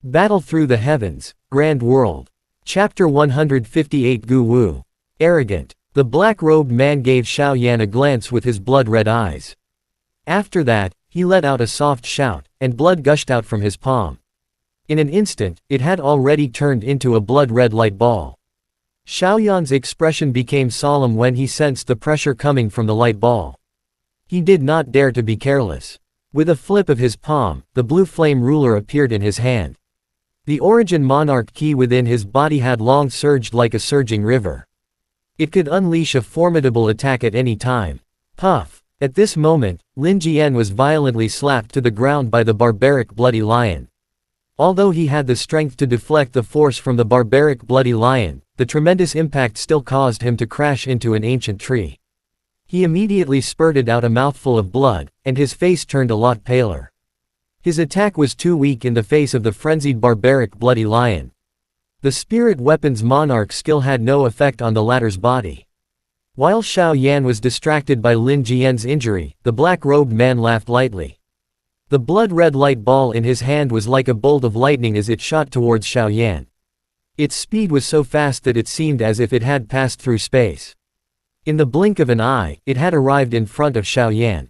Battle through the heavens, grand world. Chapter 158 Gu Wu. Arrogant. The black-robed man gave Xiao Yan a glance with his blood-red eyes. After that, he let out a soft shout, and blood gushed out from his palm. In an instant, it had already turned into a blood-red light ball. Xiao Yan's expression became solemn when he sensed the pressure coming from the light ball. He did not dare to be careless. With a flip of his palm, the blue flame ruler appeared in his hand. The origin monarch key within his body had long surged like a surging river. It could unleash a formidable attack at any time. Puff! At this moment, Lin Jian was violently slapped to the ground by the barbaric bloody lion. Although he had the strength to deflect the force from the barbaric bloody lion, the tremendous impact still caused him to crash into an ancient tree. He immediately spurted out a mouthful of blood, and his face turned a lot paler. His attack was too weak in the face of the frenzied barbaric bloody lion. The spirit weapon's monarch skill had no effect on the latter's body. While Xiao Yan was distracted by Lin Jian's injury, the black-robed man laughed lightly. The blood-red light ball in his hand was like a bolt of lightning as it shot towards Xiao Yan. Its speed was so fast that it seemed as if it had passed through space. In the blink of an eye, it had arrived in front of Xiao Yan.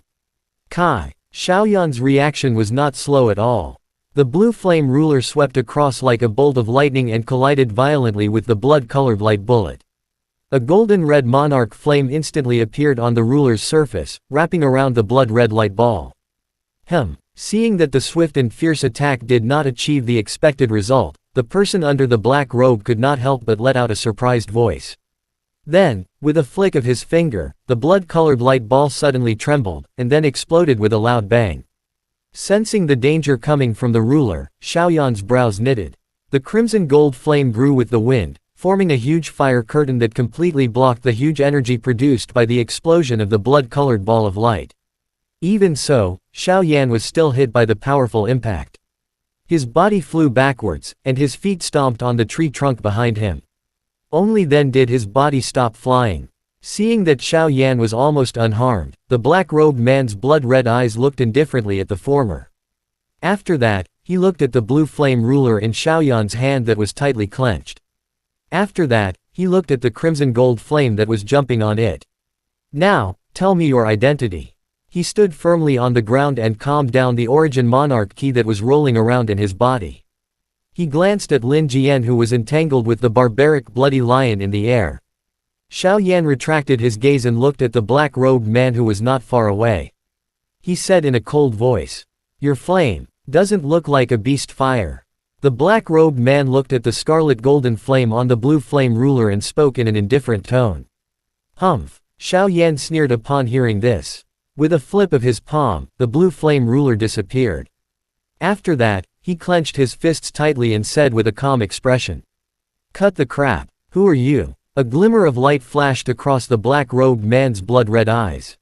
Kai! Xiao Yan's reaction was not slow at all. The blue flame ruler swept across like a bolt of lightning and collided violently with the blood-colored light bullet. A golden-red monarch flame instantly appeared on the ruler's surface, wrapping around the blood-red light ball. Seeing that the swift and fierce attack did not achieve the expected result, the person under the black robe could not help but let out a surprised voice. Then, with a flick of his finger, the blood-colored light ball suddenly trembled, and then exploded with a loud bang. Sensing the danger coming from the ruler, Xiao Yan's brows knitted. The crimson gold flame grew with the wind, forming a huge fire curtain that completely blocked the huge energy produced by the explosion of the blood-colored ball of light. Even so, Xiao Yan was still hit by the powerful impact. His body flew backwards, and his feet stomped on the tree trunk behind him. Only then did his body stop flying. Seeing that Xiao Yan was almost unharmed, the black-robed man's blood-red eyes looked indifferently at the former. After that, he looked at the blue flame ruler in Xiao Yan's hand that was tightly clenched. After that, he looked at the crimson gold flame that was jumping on it. Now, tell me your identity. He stood firmly on the ground and calmed down the origin monarch key that was rolling around in his body. He glanced at Lin Jian who was entangled with the barbaric bloody lion in the air. Xiao Yan retracted his gaze and looked at the black-robed man who was not far away. He said in a cold voice, "Your flame doesn't look like a beast fire." The black-robed man looked at the scarlet golden flame on the blue flame ruler and spoke in an indifferent tone. "Humph." Xiao Yan sneered upon hearing this. With a flip of his palm, the blue flame ruler disappeared. After that, he clenched his fists tightly and said with a calm expression, "Cut the crap. Who are you?" A glimmer of light flashed across the black-robed man's blood-red eyes.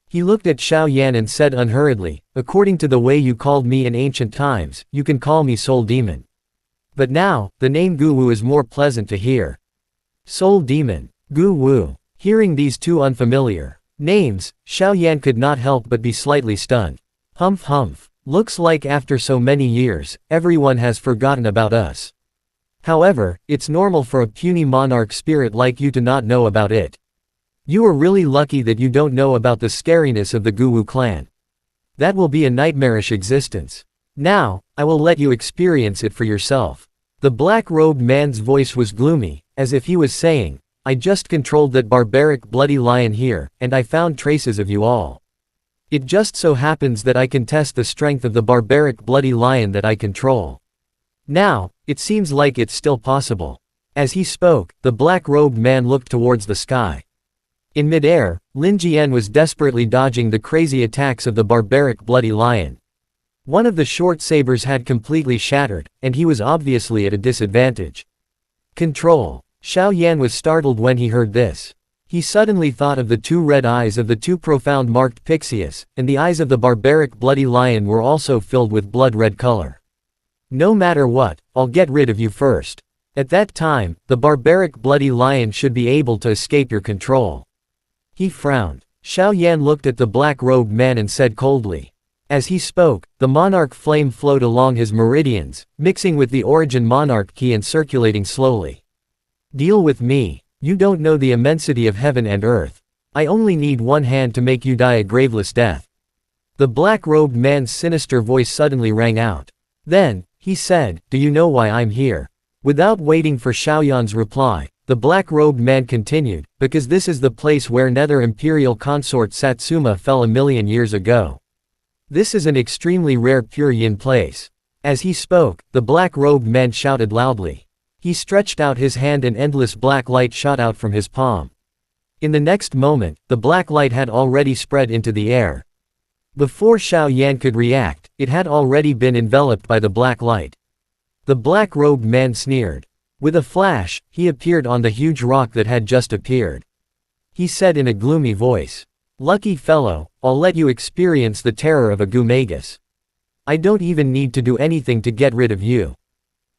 He looked at Xiao Yan and said unhurriedly, "According to the way you called me in ancient times, you can call me Soul Demon. But now, the name Gu Wu is more pleasant to hear." Soul Demon. Gu Wu. Hearing these two unfamiliar names, Xiao Yan could not help but be slightly stunned. Humph. Looks like after so many years, everyone has forgotten about us. However, it's normal for a puny monarch spirit like you to not know about it. You are really lucky that you don't know about the scariness of the Gu Wu clan. That will be a nightmarish existence. Now, I will let you experience it for yourself." The black-robed man's voice was gloomy, as if he was saying, "I just controlled that barbaric bloody lion here, and I found traces of you all. It just so happens that I can test the strength of the barbaric bloody lion that I control. Now, it seems like it's still possible." As he spoke, the black-robed man looked towards the sky. In mid-air, Lin Jian was desperately dodging the crazy attacks of the barbaric bloody lion. One of the short sabers had completely shattered, and he was obviously at a disadvantage. Control. Xiao Yan was startled when he heard this. He suddenly thought of the two red eyes of the two profound marked Pixius, and the eyes of the barbaric bloody lion were also filled with blood-red color. "No matter what, I'll get rid of you first. At that time, the barbaric bloody lion should be able to escape your control." He frowned. Xiao Yan looked at the black-robed man and said coldly, As he spoke, the monarch flame flowed along his meridians, mixing with the origin monarch ki and circulating slowly. Deal with me. You don't know the immensity of heaven and earth. I only need one hand to make you die a graveless death. The black-robed man's sinister voice suddenly rang out. Then, he said, do you know why I'm here? Without waiting for Xiaoyan's reply, the black-robed man continued, because this is the place where Nether Imperial Consort Satsuma fell 1,000,000 years ago. This is an extremely rare pure yin place. As he spoke, the black-robed man shouted loudly. He stretched out his hand and endless black light shot out from his palm. In the next moment, the black light had already spread into the air. Before Xiaoyan could react, it had already been enveloped by the black light. The black-robed man sneered. With a flash, he appeared on the huge rock that had just appeared. He said in a gloomy voice, "Lucky fellow, I'll let you experience the terror of a Gumagus. I don't even need to do anything to get rid of you."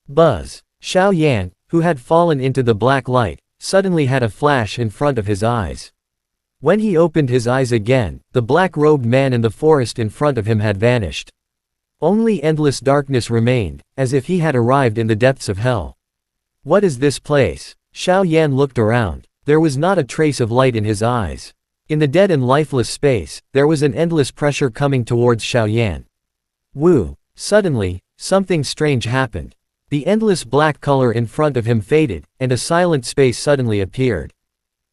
Buzz. Xiaoyan, who had fallen into the black light, suddenly had a flash in front of his eyes. When he opened his eyes again, the black-robed man in the forest in front of him had vanished. Only endless darkness remained, as if he had arrived in the depths of hell. What is this place? Xiaoyan looked around. There was not a trace of light in his eyes. In the dead and lifeless space, there was an endless pressure coming towards Xiaoyan. Woo! Suddenly, something strange happened. The endless black color in front of him faded, and a silent space suddenly appeared.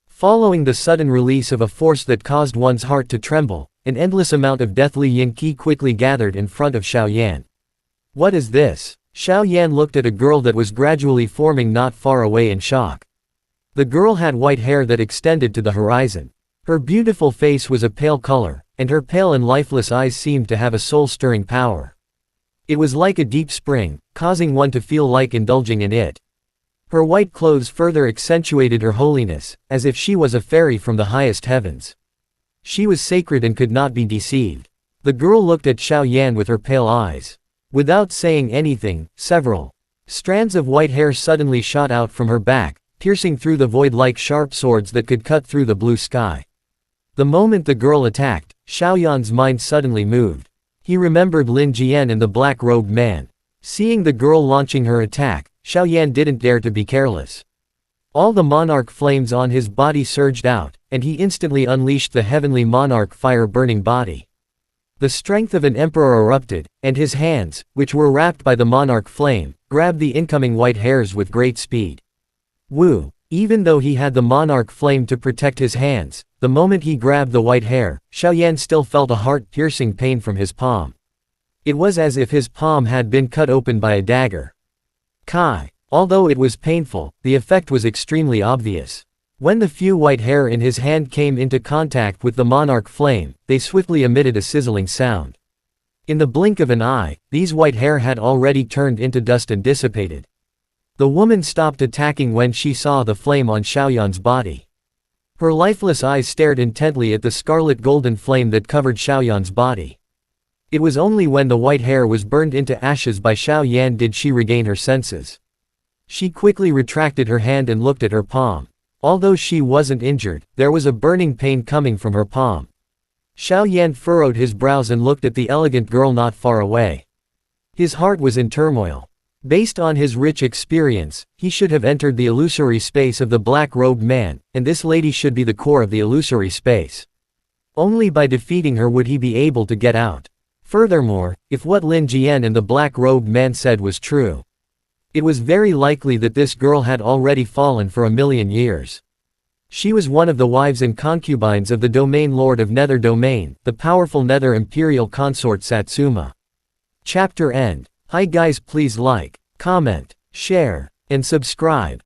Following the sudden release of a force that caused one's heart to tremble, an endless amount of deathly yin qi quickly gathered in front of Xiaoyan. What is this? Xiaoyan looked at a girl that was gradually forming not far away in shock. The girl had white hair that extended to the horizon. Her beautiful face was a pale color, and her pale and lifeless eyes seemed to have a soul-stirring power. It was like a deep spring, causing one to feel like indulging in it. Her white clothes further accentuated her holiness, as if she was a fairy from the highest heavens. She was sacred and could not be deceived. The girl looked at Xiaoyan with her pale eyes. Without saying anything, several strands of white hair suddenly shot out from her back, piercing through the void like sharp swords that could cut through the blue sky. The moment the girl attacked, Xiaoyan's mind suddenly moved. He remembered Lin Jian and the black-robed man. Seeing the girl launching her attack, Xiaoyan didn't dare to be careless. All the monarch flames on his body surged out, and he instantly unleashed the heavenly monarch fire-burning body. The strength of an emperor erupted, and his hands, which were wrapped by the monarch flame, grabbed the incoming white hairs with great speed. Woo! Even though he had the monarch flame to protect his hands, the moment he grabbed the white hair, Xiaoyan still felt a heart-piercing pain from his palm. It was as if his palm had been cut open by a dagger. Kai. Although it was painful, the effect was extremely obvious. When the few white hair in his hand came into contact with the monarch flame, they swiftly emitted a sizzling sound. In the blink of an eye, these white hair had already turned into dust and dissipated. The woman stopped attacking when she saw the flame on Xiaoyan's body. Her lifeless eyes stared intently at the scarlet golden flame that covered Xiaoyan's body. It was only when the white hair was burned into ashes by Xiaoyan did she regain her senses. She quickly retracted her hand and looked at her palm. Although she wasn't injured, there was a burning pain coming from her palm. Xiaoyan furrowed his brows and looked at the elegant girl not far away. His heart was in turmoil. Based on his rich experience, he should have entered the illusory space of the black-robed man, and this lady should be the core of the illusory space. Only by defeating her would he be able to get out. Furthermore, if what Lin Jian and the black-robed man said was true, it was very likely that this girl had already fallen for 1,000,000 years. She was one of the wives and concubines of the domain lord of Nether Domain, the powerful Nether Imperial Consort Satsuma. Chapter end. Hi guys, please like, comment, share, and subscribe.